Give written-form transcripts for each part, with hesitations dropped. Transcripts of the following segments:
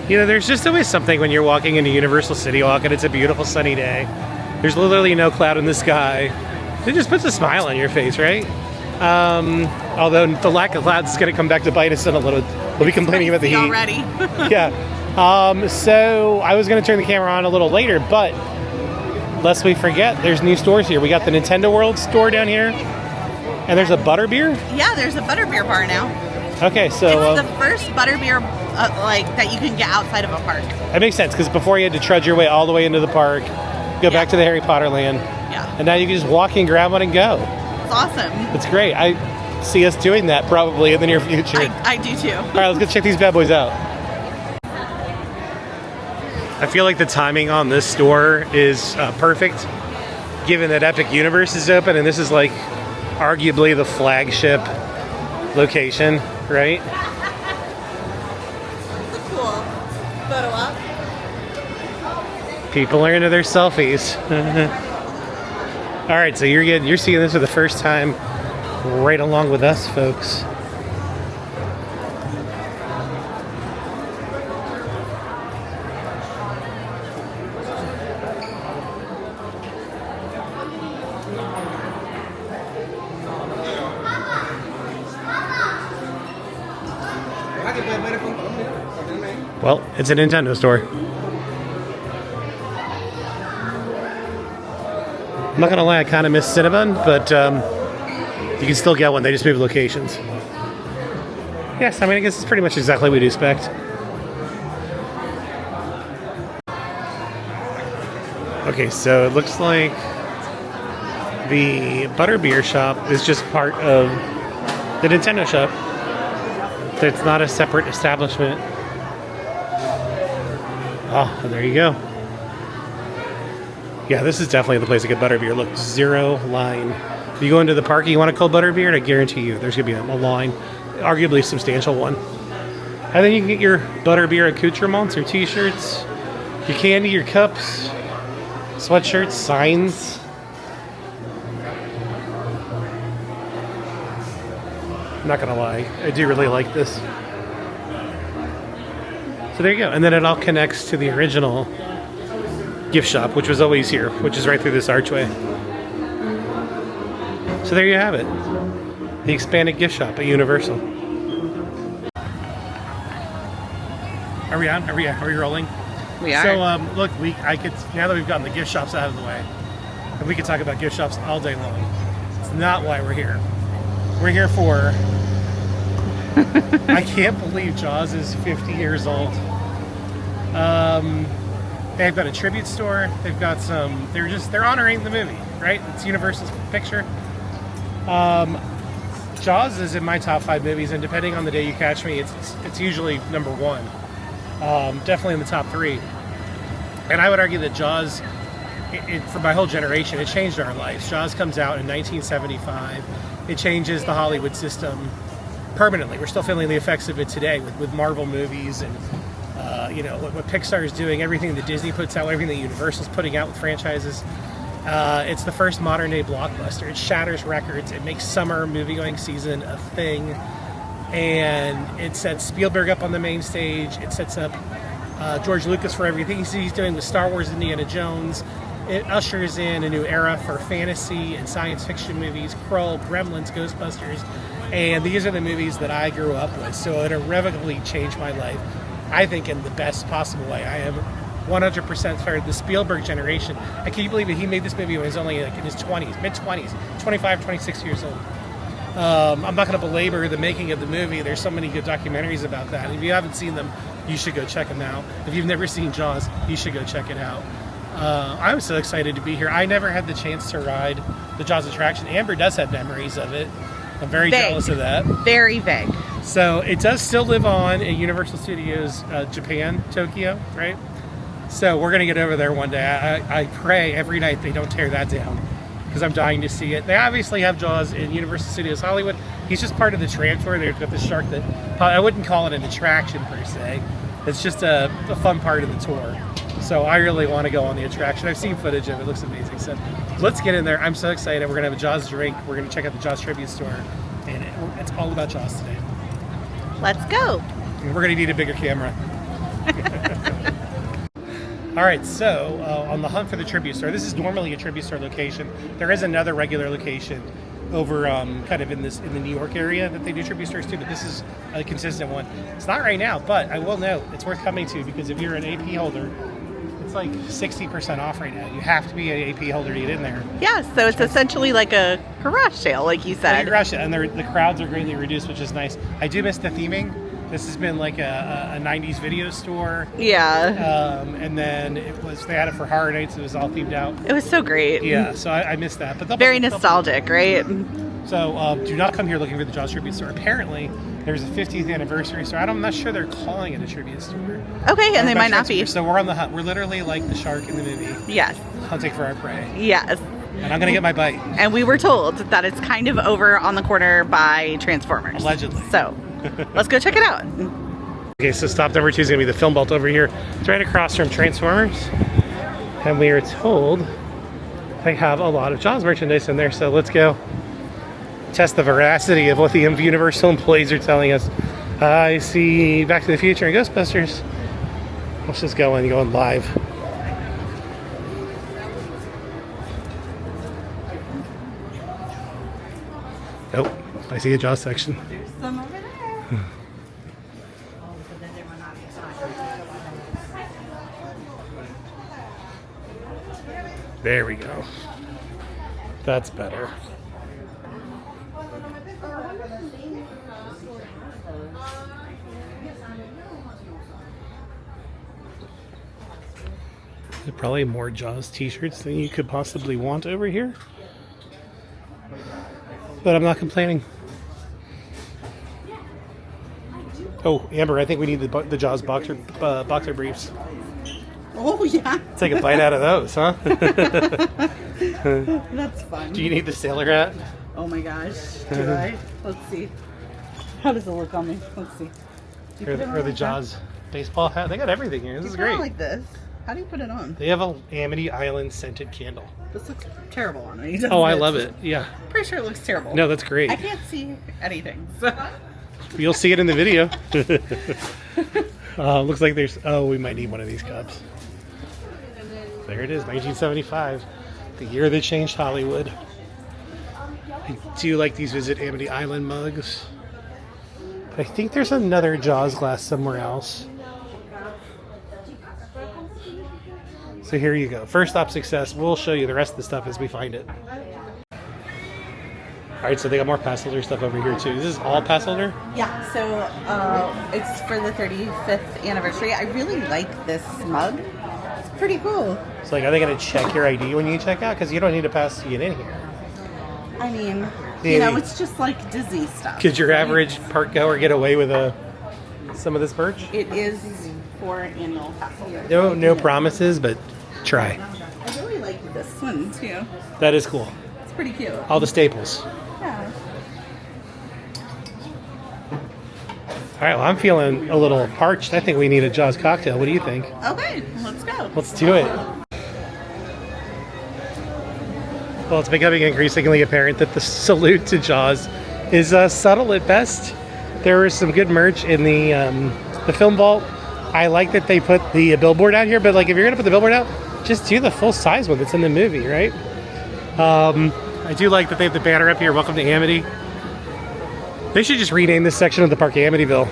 You know, there's just always something when you're walking into Universal City Walk and it's a beautiful sunny day. There's literally no cloud in the sky. It just puts a smile on your face, right? Although the lack of clouds is going to come back to bite us in a little. We'll be complaining about the heat already. Yeah. So I was going to turn the camera on a little later, but lest we forget, there's new stores here. We got the Nintendo World store down here, and there's a Butterbeer. Yeah, there's a Butterbeer bar now. Okay, so it's the first Butterbeer like that you can get outside of a park. That makes sense because before you had to trudge your way all the way into the park, go back to the Harry Potter land, and now you can just walk in, grab one, and go. It's awesome. It's great. I see us doing that probably in the near future. I do too. All right, let's go check these bad boys out. I feel like the timing on this store is perfect, given that Epic Universe is open, and this is like arguably the flagship location, right? It's a cool photo op. People are into their selfies. All right, so you're seeing this for the first time, right along with us, folks. Well, it's a Nintendo store. I'm not gonna lie, I kind of miss Cinnabon, but you can still get one. They just move locations. Yes, I mean, I guess it's pretty much exactly what we'd expect. Okay, so it looks like the Butterbeer shop is just part of the Nintendo shop. So it's not a separate establishment. Oh, there you go. Yeah, this is definitely the place to get Butterbeer. Look, zero line. If you go into the park and you want a cold Butterbeer, I guarantee you there's going to be a line, arguably a substantial one. And then you can get your Butterbeer accoutrements, your t-shirts, your candy, your cups, sweatshirts, signs. I'm not going to lie, I do really like this. So there you go. And then it all connects to the original gift shop, which was always here, which is right through this archway. So there you have it. The expanded gift shop at Universal. Are we on? Are we rolling? We are. So look, now that we've gotten the gift shops out of the way, and we could talk about gift shops all day long. It's not why we're here. We're here for I can't believe Jaws is 50 years old. They've got a tribute store. They've got some. They're honoring the movie, right? It's Universal's picture. Jaws is in my top 5 movies, and depending on the day you catch me, it's usually number 1. Definitely in the top 3. And I would argue that Jaws, for my whole generation, it changed our lives. Jaws comes out in 1975. It changes the Hollywood system permanently. We're still feeling the effects of it today with Marvel movies and what Pixar is doing, everything that Disney puts out, everything that Universal's putting out with franchises. It's the first modern day blockbuster. It shatters records. It makes summer movie-going season a thing, and it sets Spielberg up on the main stage. It sets up George Lucas for everything he's doing with Star Wars, Indiana Jones. It ushers in a new era for fantasy and science fiction movies, Krull, Gremlins, Ghostbusters, and these are the movies that I grew up with, so it irrevocably changed my life, I think, in the best possible way. I am 100% part of the Spielberg generation. I can't believe that he made this movie when he was only like in his 20s, mid-20s, 25, 26 years old. I'm not going to belabor the making of the movie. There's so many good documentaries about that. If you haven't seen them, you should go check them out. If you've never seen Jaws, you should go check it out. I'm so excited to be here. I never had the chance to ride the Jaws attraction. Amber does have memories of it. I'm very jealous of that. Very vague. So it does still live on in Universal Studios Japan, Tokyo, right? So we're going to get over there one day. I pray every night they don't tear that down because I'm dying to see it. They obviously have Jaws in Universal Studios Hollywood. He's just part of the transfer. They've got the shark that, I wouldn't call it an attraction per se. It's just a fun part of the tour. So I really want to go on the attraction. I've seen footage of it. It looks amazing. So let's get in there. I'm so excited. We're going to have a Jaws drink. We're going to check out the Jaws tribute store. And it's all about Jaws today. Let's go. And we're going to need a bigger camera. All right, so on the hunt for the tribute store, this is normally a tribute store location. There is another regular location over kind of in the New York area that they do tribute stores to, but this is a consistent one. It's not right now, but I will note it's worth coming to because if you're an AP holder, it's like 60% off right now. You have to be an AP holder to get in there. Yeah, so it's essentially like a garage sale, like you said. Garage sale, and the crowds are greatly reduced, which is nice. I do miss the theming. This has been like a 90s video store. Yeah. And then they had it for Horror Nights. It was all themed out. It was so great. Yeah, so I missed that. But very nostalgic, right? So do not come here looking for the Jaws tribute store. Apparently, there's a 50th anniversary store. I'm not sure they're calling it a tribute store. Okay, and they might not be. So we're on the hunt. We're literally like the shark in the movie. Yes. Hunting for our prey. Yes. And I'm going to get my bite. And we were told that it's kind of over on the corner by Transformers. Allegedly. So let's go check it out. Okay, so stop number 2 is going to be the Film Vault over here. It's right across from Transformers. And we are told they have a lot of Jaws merchandise in there. So let's go test the veracity of what the Universal employees are telling us. I see Back to the Future and Ghostbusters. Let's just go in, going live. Oh, I see a Jaws section. There's some over there. There we go. That's better. There's probably more Jaws t-shirts than you could possibly want over here. But I'm not complaining. Oh, Amber, I think we need the Jaws boxer briefs. Oh, yeah. Take a bite out of those, huh? That's fun. Do you need the sailor hat? Oh my gosh. Do I? Let's see. How does it look on me? Let's see. Or the Jaws baseball hat? They got everything here. This is great. Like this. How do you put it on? They have an Amity Island scented candle. This looks terrible on me. Oh, I love it. Yeah. Pretty sure it looks terrible. No, that's great. I can't see anything. So. You'll see it in the video. Looks like there's... Oh, we might need one of these cups. There it is, 1975. The year that changed Hollywood. I do like these Visit Amity Island mugs. But I think there's another Jaws glass somewhere else. So here you go. First stop success. We'll show you the rest of the stuff as we find it. Alright, so they got more pass holder stuff over here too. Is this all pass holder? Yeah, so it's for the 35th anniversary. I really like this mug. It's pretty cool. It's like, are they going to check your ID when you check out? Because you don't need a pass to get in here. I mean, you know, it's just like Disney stuff. Could your average park goer get away with some of this merch? It is for annual pass holders. No promises, but try. I really like this one too. That is cool. It's pretty cute. All the staples. Yeah. All right, well, I'm feeling a little parched. I think we need a Jaws cocktail. What do you think? Okay, let's go. Let's do it. Well, it's becoming increasingly apparent that the salute to Jaws is subtle at best. There was some good merch in the Film Vault. I like that they put the billboard out here, but like if you're gonna put the billboard out, just do the full size one that's in the movie, right? I do like that they have the banner up here. Welcome to Amity. They should just rename this section of the park Amityville.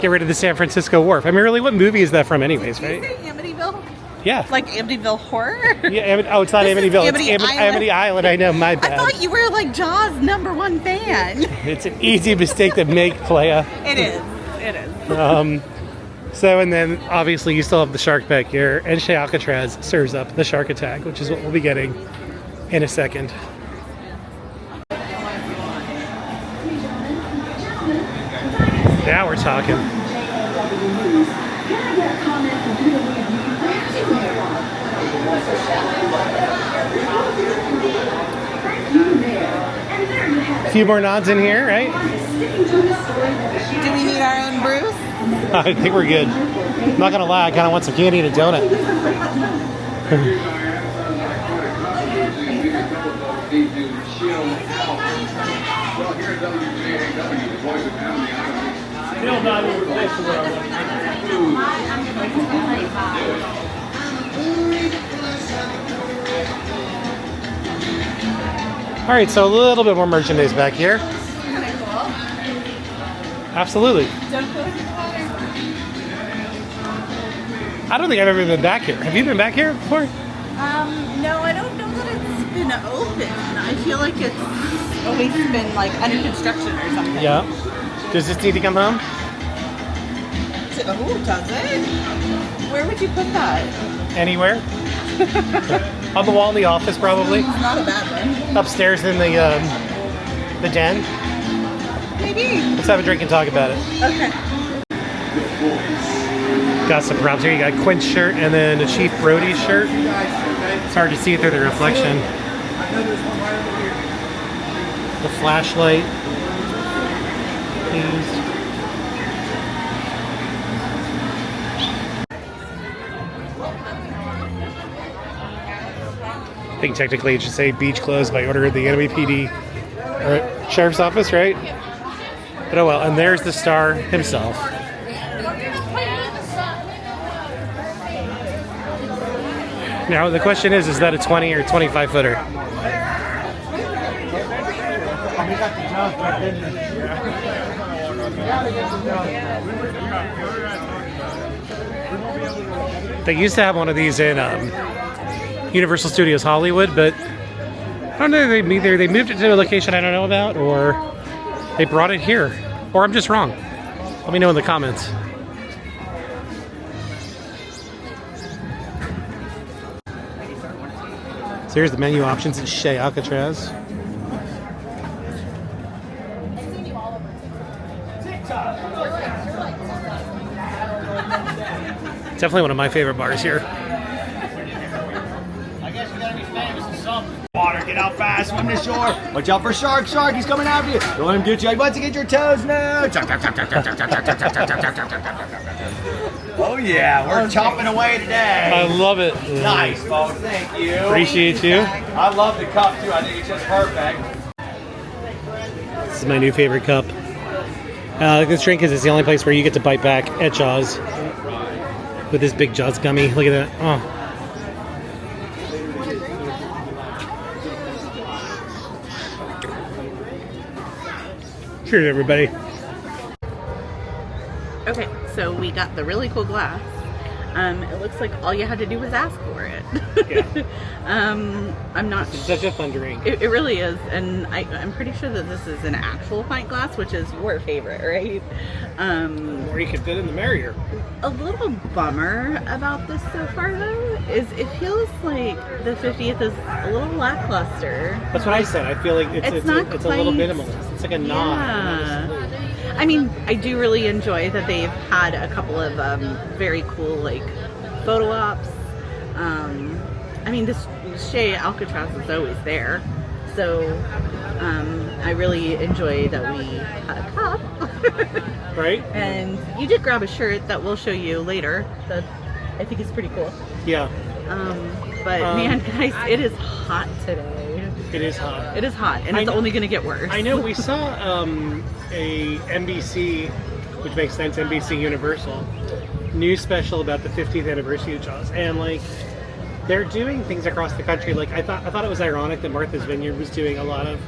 Get rid of the San Francisco Wharf. I mean, really, what movie is that from, anyways, right? Did you say Amityville? Yeah. Like Amityville Horror? Yeah. Oh, it's not Amityville. Amity it's Island. Amity Island. I know. My bad. I thought you were like Jaws' #1 fan. It's an easy mistake to make, playa. It is. It is. So, and then obviously you still have the shark back here, and Shea Alcatraz serves up the shark attack, which is what we'll be getting in a second. Now we're talking. A few more nods in here, right? Do we need our own Bruce? I think we're good. I'm not gonna lie, I kind of want some candy and a donut. Still not even close to where I want. All right, so a little bit more merchandise back here. Absolutely. I don't think I've ever been back here. Have you been back here before? No, I don't know that it's been open. I feel like it's always been like under construction or something. Yeah. Does this need to come home? Oh, does it? Where would you put that? Anywhere? On the wall in the office, probably. It's not a bad one. Upstairs in the den. Maybe. Let's have a drink and talk about it. Okay. Got some props here. You got Quint's shirt and then a Chief Brody shirt. It's hard to see through the reflection. The flashlight. Please. I think technically it should say beach closed by order of the NYPD or Sheriff's Office, right? But oh well, and there's the star himself. Now the question is that a 20 or 25 footer? They used to have one of these in Universal Studios Hollywood, but I don't know, either they moved it to a location I don't know about, or they brought it here, or I'm just wrong. Let me know in the comments. So here's the menu options at Chez Alcatraz. Definitely one of my favorite bars here. Water, get out fast, swim to shore. Watch out for shark, shark, he's coming after you. Don't let him get you. He wants to get your toes now. Oh yeah, we're chopping away today. I love it. Nice, folks. Thank you. Appreciate you. I love the cup too. I think it's just perfect. This is my new favorite cup. This drink is the only place where you get to bite back at Jaws with this big Jaws gummy. Look at that. Oh. Cheers, everybody. Okay, so we got the really cool glass. It looks like all you had to do was ask for it. Yeah. I'm not. It's such a fun drink. It really is, and I'm pretty sure that this is an actual pint glass, which is your favorite, right? The more you can fit in, the merrier. A little bummer about this so far, though, is it feels like the 50th is a little lackluster. That's what I said. I feel like it's a little quite- minimalist. It's like a nod. Yeah. I mean, I do really enjoy that they've had a couple of very cool, like, photo ops. I mean, this Chez Alcatraz is always there. So, I really enjoy that we had a cup. Right? And you did grab a shirt that we'll show you later that I think is pretty cool. Yeah. But man, guys, it is hot today. It is hot. It is hot, and it's only going to get worse. I know we saw a NBC, which makes sense, NBC Universal, news special about the 50th anniversary of Jaws, and like they're doing things across the country. Like I thought it was ironic that Martha's Vineyard was doing a lot of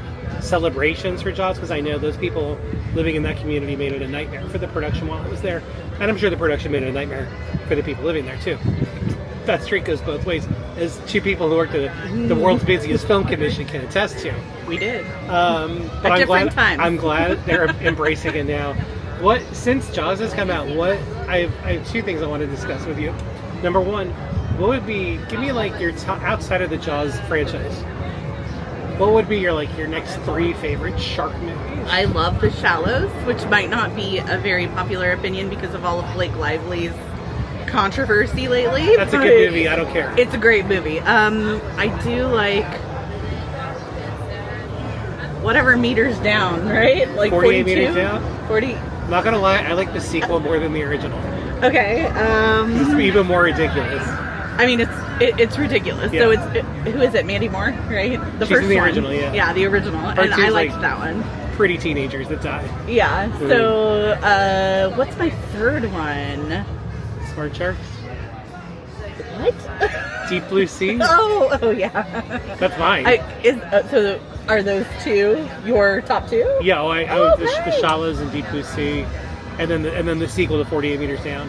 celebrations for Jaws, because I know those people living in that community made it a nightmare for the production while it was there, and I'm sure the production made it a nightmare for the people living there too. That street goes both ways, as two people who worked at the world's busiest film commission can attest to. We did. But I'm glad they're embracing it now. Since Jaws has come out, I have two things I want to discuss with you. Number one, give me like your outside of the Jaws franchise, what would be your next three favorite shark movies? I love The Shallows, which might not be a very popular opinion because of all of Blake Lively's controversy lately. That's a good movie. I don't care. It's a great movie. I do like whatever meters down, right? Like 48 42? meters down. 40. Not gonna lie, I like the sequel more than the original. Okay. It's even more ridiculous. I mean, it's ridiculous. Yeah. So who is it? Mandy Moore, right? She's in the original, yeah. Yeah, the original, and I liked that one. Pretty teenagers that die. Yeah. So what's my third one? Smart Sharks. What? Deep Blue Sea. Oh yeah. That's mine. So Are those two your top two? Yeah, the Okay. Shallows and Deep Blue Sea, and then the sequel to 48 Meters Down,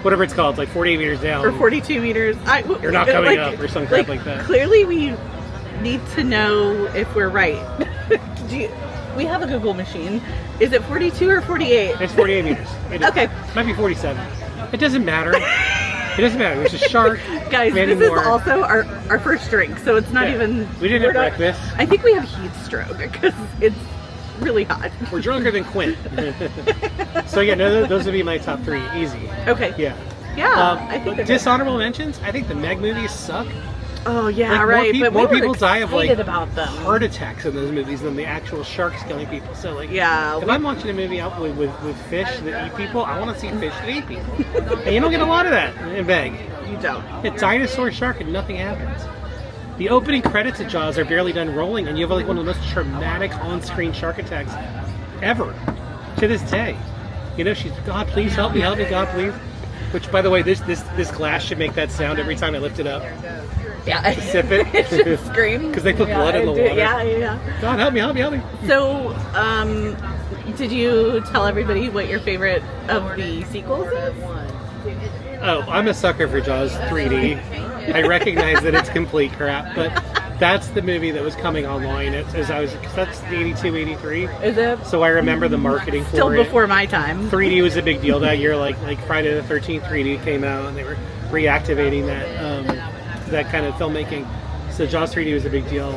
whatever it's called, like 48 Meters Down. Or 42 meters. You're not coming up or some crap like that. Clearly, we need to know if we're right. We have a Google machine. Is it 42 or 48? It's 48 meters. It is. Okay. It might be 47. It doesn't matter. It doesn't matter. There's a shark. Guys, Mandy this is Moore. also our first drink, so it's not Yeah. even. We didn't we're have not- breakfast. I think we have heat stroke because it's really hot. We're drunker than Quint. So yeah, no, those would be my top three. Easy. Okay. Yeah. Yeah, I think they're good. dishonorable mentions. I think the Meg movies suck. Oh yeah, Like, right. More, but more we were people die of like excited about them. heart attacks in those movies than the actual sharks killing people. So like, Yeah, if we- I'm watching a movie out with fish that eat people, I want to see fish that eat people. And you don't get a lot of that in Meg. You don't. A dinosaur shark and nothing happens. The opening credits of Jaws are barely done rolling, and you have like one of the most traumatic on-screen shark attacks ever to this day. You know, she's God, please help me, God, please. Which, by the way, this glass should make that sound every time I lift it up. Yeah. Sip it. It should scream. 'Cause they put blood in the it did. water. Yeah. God, help me. So, did you tell everybody what your favorite of the sequels is? Oh, I'm a sucker for Jaws 3D. I recognize that it's complete crap, but that's the movie that was coming online as I was. Cause that's the 82, 83. Is it So I remember the marketing for still it. before my time? 3D was a big deal that year. Like Friday the 13th, 3D came out, and they were reactivating that kind of filmmaking. So Jaws 3D was a big deal.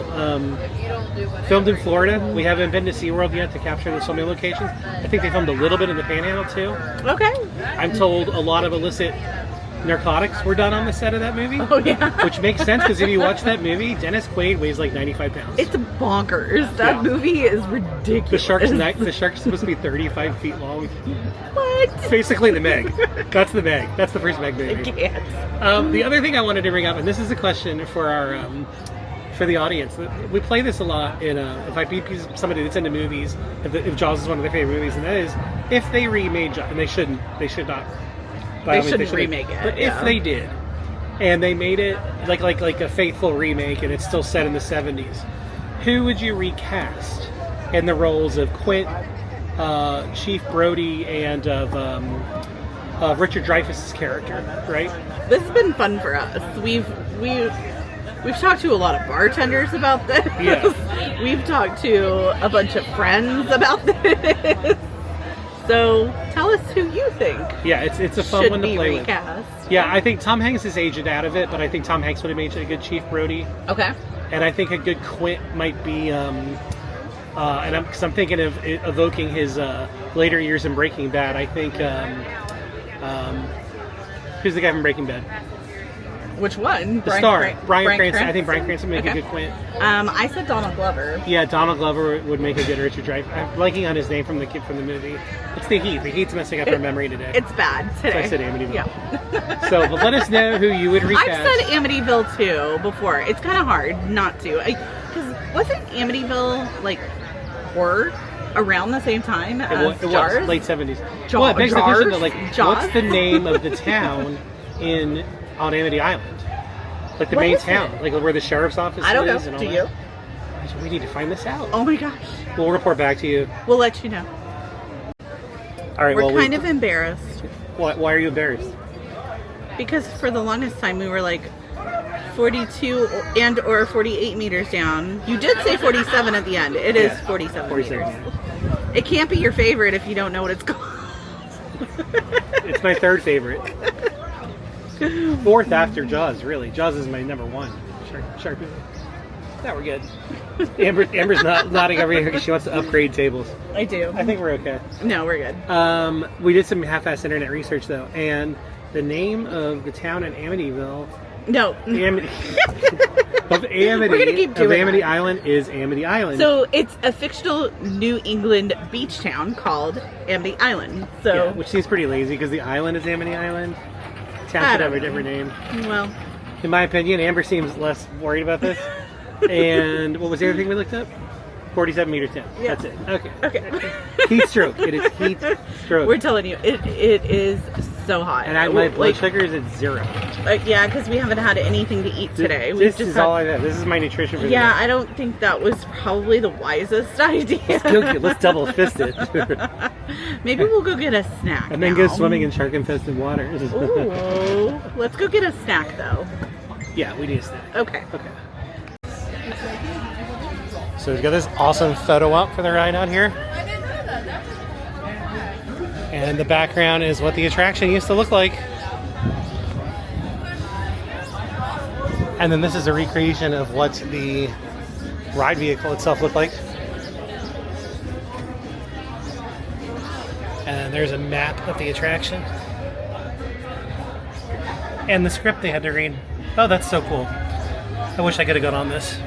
Filmed in Florida. We haven't been to SeaWorld yet to capture the swimming locations. I think they filmed a little bit in the Panhandle too. Okay. I'm told a lot of illicit narcotics were done on the set of that movie. Oh yeah. Which makes sense because if you watch that movie, Dennis Quaid weighs like 95 pounds. It's bonkers. That Yeah. movie is ridiculous. The shark's supposed to be 35 feet long. What? It's basically the Meg. That's the Meg. That's the first Meg I movie. can't. The other thing I wanted to bring up, and this is a question for our for the audience. We play this a lot in if I beat somebody that's into movies, if Jaws is one of their favorite movies, and that is if they remade Jaws, and they should not. By They all means, shouldn't remake it, But yeah. if they did, and they made it like a faithful remake, and it's still set in the 70s, who would you recast in the roles of Quint, Chief Brody, and of Richard Dreyfuss's character? Right? This has been fun for us. We've talked to a lot of bartenders about this. Yeah. We've talked to a bunch of friends about this. So tell us who you think Yeah, it's a fun should one to be play recast. with. Yeah, I think Tom Hanks is aged out of it, but I think Tom Hanks would have made a good Chief Brody, Okay. and I think a good Quint might be. And I'm thinking of evoking his later years in Breaking Bad. I think who's the guy from Breaking Bad? Which one? The star, Bryan Cranston. I think Bryan Cranston would make Okay. a good Quint. I said Donald Glover. Yeah, Donald Glover would make a good Richard Dreyfuss. I'm blanking on his name from the kid from the movie. It's the Heat. The Heat's messing up our memory today. It's bad today. I said Amityville. Yeah. So, but let us know who you would recast. I've said Amityville too before. It's kind of hard not to. Because wasn't Amityville like horror around the same time as It Jaws? was late 70s. Ja- Well, it begs the question though, Jars? like, Jaws? what's the name of the town on Amity Island? Like the What main is town, like where the sheriff's office I don't know. is. And all Do that. you? We need to find this out. Oh my gosh. We'll report back to you. We'll let you know. All right. We're well, kind of embarrassed Why are you embarrassed? because for the longest time we were like 42 and or 48 meters down. You did say 47 at the end. It is 47 47. meters. It can't be your favorite if you don't know what it's called. It's my third favorite. Fourth after Jaws, really. Jaws is my number one. Shark movie. Yeah, we're good. Amber's nodding over here because she wants to upgrade tables. I do. I think we're okay. No, we're good. We did some half-assed internet research though, and the name of the town in Amityville, No. of Amity, We're gonna keep of doing Amity that. Island is Amity Island. So it's a fictional New England beach town called Amity Island. So, yeah, which seems pretty lazy because the island is Amity Island. Town I should don't have a know. different name. well, In my opinion, Amber seems less worried about this. And what was the other thing we looked up? 47 meters down. Yeah. That's it. Okay. okay. Heat stroke. It is heat stroke. We're telling you, it is so hot. and my blood Like, sugar is at 0. Yeah, because we haven't had anything to eat today. This is all I have. This is my nutrition for the Yeah, day. I don't think that was probably the wisest idea. Let's double fist it. Maybe we'll go get a snack And then now. go swimming in shark-infested waters. Ooh, let's go get a snack though. Yeah, we need a snack. Okay. Okay. So we've got this awesome photo op for the ride out here. And the background is what the attraction used to look like. And then this is a recreation of what the ride vehicle itself looked like. And there's a map of the attraction. And the script they had to read. Oh, that's so cool. I wish I could have gone on this.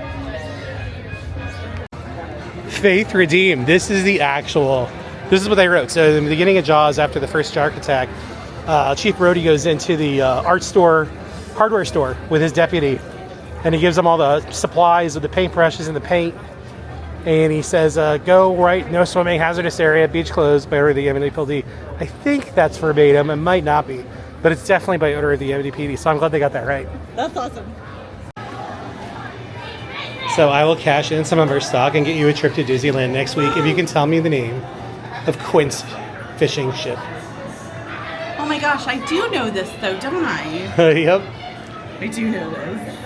Faith Redeemed. This is the actual... This is what they wrote. So in the beginning of Jaws, after the first shark attack, Chief Brody goes into the hardware store with his deputy, and he gives them all the supplies with the paintbrushes and the paint. And he says, go right, no swimming, hazardous area, beach closed by order of the MNPD. I think that's verbatim. It might not be, but it's definitely by order of the MNPD. So I'm glad they got that right. That's awesome. So I will cash in some of our stock and get you a trip to Disneyland next week if you can tell me the name of Quint's fishing ship. Oh my gosh, I do know this though, don't I? Yep. I do know this.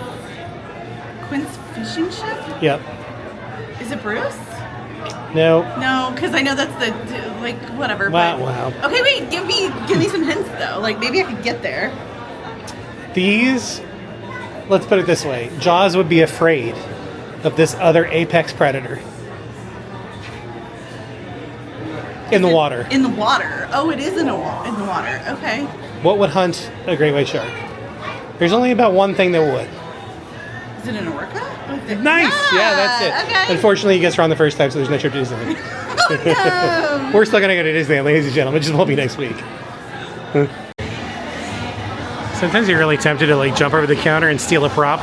Quinn's fishing ship? Yep. Is it Bruce? No. No, because I know that's the like whatever. Wow, but... wow. Okay, wait. Give me some hints though. Like maybe I could get there. These, let's put it this way: Jaws would be afraid of this other apex predator in the water. In the water. Oh, it is in the water. Okay. What would hunt a great white shark? There's only about one thing that would. Is it an orca? Nice. Yeah, that's it. Okay. Unfortunately, you gets wrong the first time, so there's no trip to Disneyland. No. We're still gonna go to Disneyland, ladies and gentlemen. Just won't be next week. Sometimes you're really tempted to like jump over the counter and steal a prop.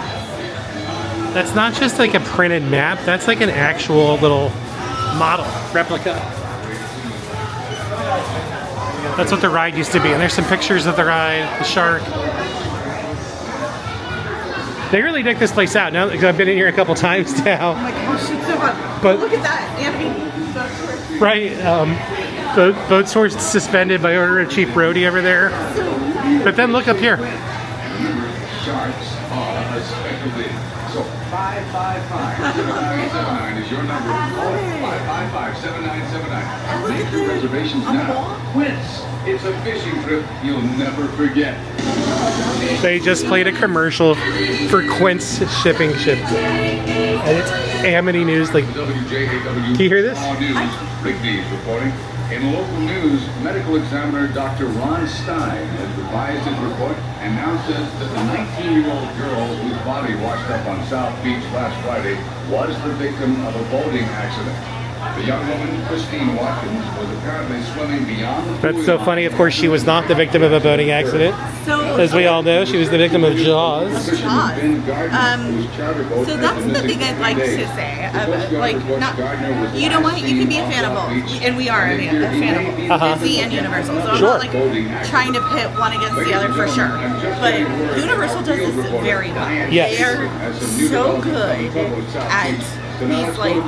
That's not just like a printed map. That's like an actual little model replica. That's what the ride used to be. And there's some pictures of the ride, the shark. They really deck this place out now because I've been in here a couple times now. Oh my gosh, it's so hot. But- Look at that. Anthony. Right, boat source suspended by order of Chief Brody over there. But then look up here. Sharks are a special league. So 555-7979 is your number. Call 555-7979. Make your reservations now. Quince. It's a fishing trip you'll never forget. They just played a commercial for Quint's shipping ship. And it's Amity News. Like, WJAW. can you hear this? News. Big D's reporting. In local news, medical examiner Dr. Ron Stein has revised his report and now says that the 19-year-old girl whose body washed up on South Beach last Friday was the victim of a boating accident. The young woman, Christine Watkins, was apparently swimming beyond the That's so funny. Of course, she was not the victim of a boating accident. So As we all know, she was the victim of Jaws. So that's the thing I'd like to say. Like, not, you know what? You can be a fan of both, and we are a fan of both, Disney and Universal. So I'm Sure. not like trying to pit one against the other for sure. But Universal does this very well. Yes. They are so good at these like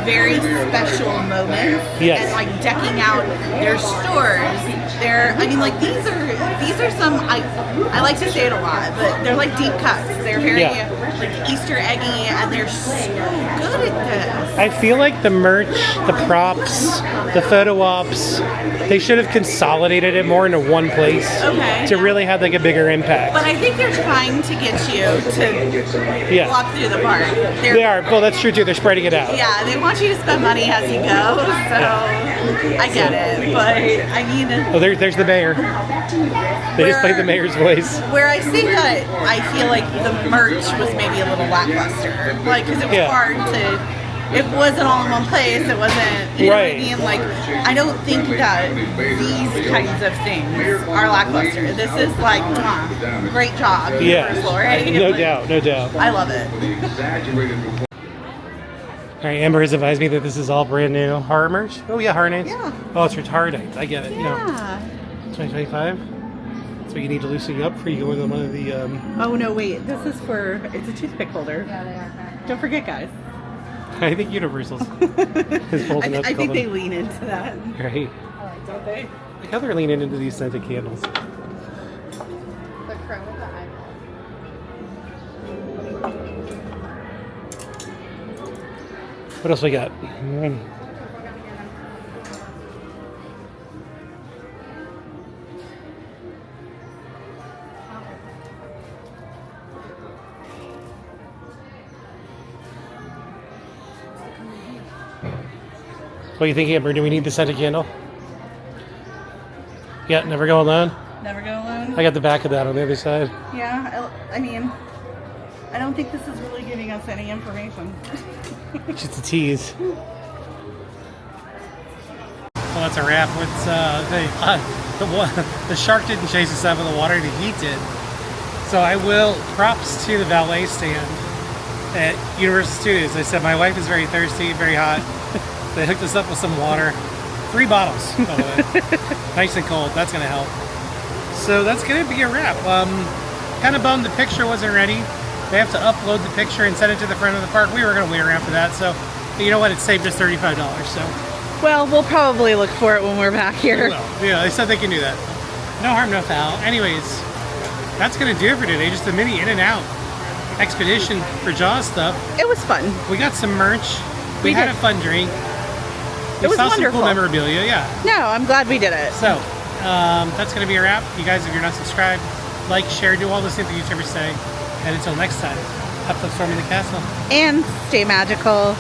very special moments Yes. and like decking out their stores. I mean, like these are some. I like to say it a lot, but they're like deep cuts. They're very Yeah. like Easter eggy, and they're so good at this. I feel like the merch, the props, the photo ops, they should have consolidated it more into one place Okay. to really have like a bigger impact. But I think they're trying to get you to Yeah. walk through the park. They are. Well, that's true too. They're spreading it out. Yeah, they want you to spend money as you go, so I get it. But I mean, Oh, there's the mayor. They just played the mayor's voice. where I say that, I feel like the merch was maybe a little lackluster, like because it was Yeah. hard to. It wasn't all in one place. It wasn't. You know Right. what I mean? Like, I don't think that these kinds of things are lackluster. This is like, great job, Yeah. Universal, right? No Like, doubt. No doubt. I love it. The exaggerated report. All right, Amber has advised me that this is all brand new horror merch. Oh yeah, Horror Nights. Yeah. Oh, it's retarded. I get it. You know, Yeah. 2025. It's what you need to loosen you up before you go into one of the. Oh no, wait. This is for. It's a toothpick holder. Don't forget, guys. I think Universal's is bold enough I to call think they them. lean into that. Right. Don't they? Like how they're leaning into these scented candles. The crown of the eyeball. What else we got? What do you think, Amber? Do we need the scented candle? Yeah, never go alone. Never go alone. I got the back of that on the other side. Yeah, I mean, I don't think this is really giving us any information. Just a tease. Well, that's a wrap. What's the shark didn't chase us out of the water, the heat did. So I will props to the valet stand at Universal Studios. They said my wife is very thirsty, very hot. They hooked us up with some water. 3 bottles, by the way. Nice and cold. That's gonna help. So that's gonna be a wrap. Kind of bummed the picture wasn't ready. They have to upload the picture and send it to the front of the park. We were gonna wait around for that. So you know what? It saved us $35. So. Well, we'll probably look for it when we're back here. Well, yeah, they said they can do that. No harm, no foul. Anyways, that's going to do it for today. Just a mini in and out expedition for Jaws stuff. It was fun. We got some merch. We had did. a fun drink. It was saw some wonderful. cool memorabilia, yeah. No, I'm glad we did it. So, that's going to be a wrap. You guys, if you're not subscribed, like, share, do all those things that YouTubers say. And until next time, have fun storming the castle. And stay magical.